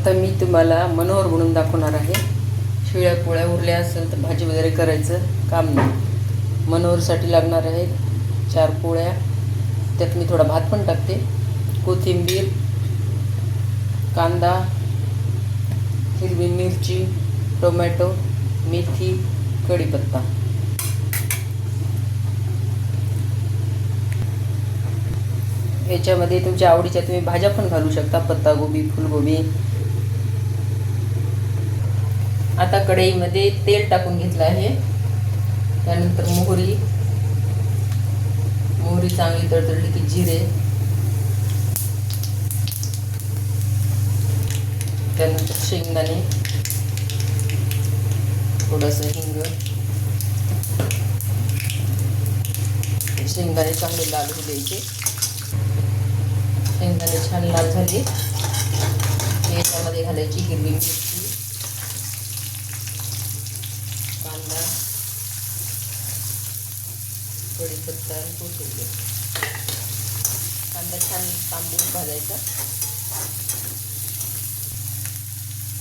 आता मी तुम्हाला मनोहर बनवून दाखवणार आहे. शिळ्या पोळ्या उरल्या असेल तर भाजी वगैरे करायचं काम नाही. मनोहरसाठी लागणार आहे 4 पोळ्या. त्यात मी थोडा भात पण टाकते. कोथिंबीर, कांदा, हिरवी मिरची, टोमॅटो, मेथी, कढीपत्ता. याच्यामध्ये तुमच्या आवडीच्या तुम्ही भाज्या पण घालू शकता, पत्तागोबी, फुलगोबी. आता कढईमध्ये तेल टाकून घेतलं आहे. त्यानंतर मोहरी चांगली तडतडली की जिरे, त्यानंतर शेंगदाणे, थोडंसं हिंग. शेंगदाणे चांगले लाल होऊ द्यायचे. शेंगदाणे छान लाल झाले याच्यामध्ये घालायची हिरवी मिरची, कांदा, कढीपत्ता, कोथिंबीर. कांदा छान तांबून भाजायचा.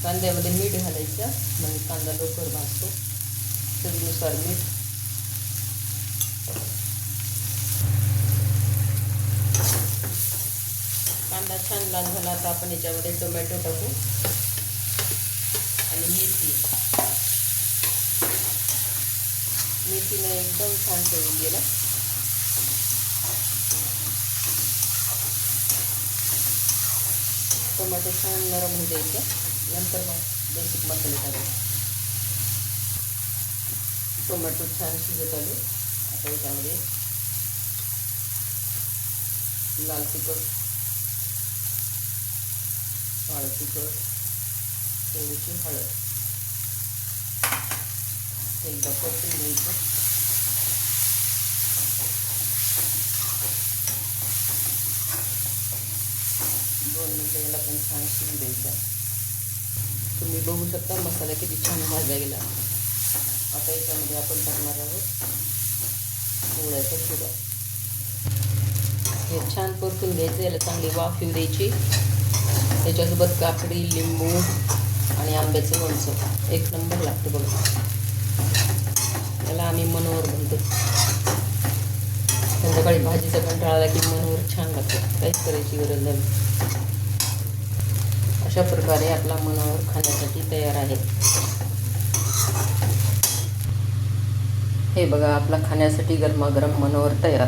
कांद्यामध्ये मीठ घालायचं म्हणजे कांदा लवकर भाजतो. चवीनुसार मीठ. कांदा छान लाल झाला तर आपण याच्यामध्ये टोमॅटो टाकू आणि मेथीने एकदम छान तळून गेला. टोमॅटो छान नरम होऊ द्यायचे. नंतर मग बेसिक मसाले टाकायचे. टोमॅटो छान शिजत आले. आता याच्यामध्ये लाल तिखट, काळं तिखट, थोडीशी हळद एकदा परतून घ्यायचं. दोन मिनिटं याला पण छान शिजू द्यायचा. तुम्ही बघू शकता मसाला किती छान भाजला गेला. आता याच्यामध्ये आपण टाकणार आहोत पोळ्याचा चुरा. हे छान परतून घ्यायचं. याला चांगली वाफ येऊ द्यायची. त्याच्यासोबत काकडी, लिंबू आणि आंब्याचं लोणचं एक नंबर लागतं बघा. त्याला आम्ही मनोहर म्हणतो. संध्याकाळी भाजीचा कंटाळा आला की मनोहर छान लागतं. काहीच करायची गरज नाही. अशा प्रकारे आपला मनोहर खाण्यासाठी तयार आहे. हे बघा आपला खाण्यासाठी गरमागरम मनोहर तयार.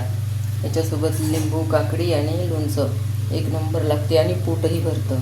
याच्यासोबत लिंबू, काकडी आणि लोणचं एक नंबर लागते आणि पोटही भरतं.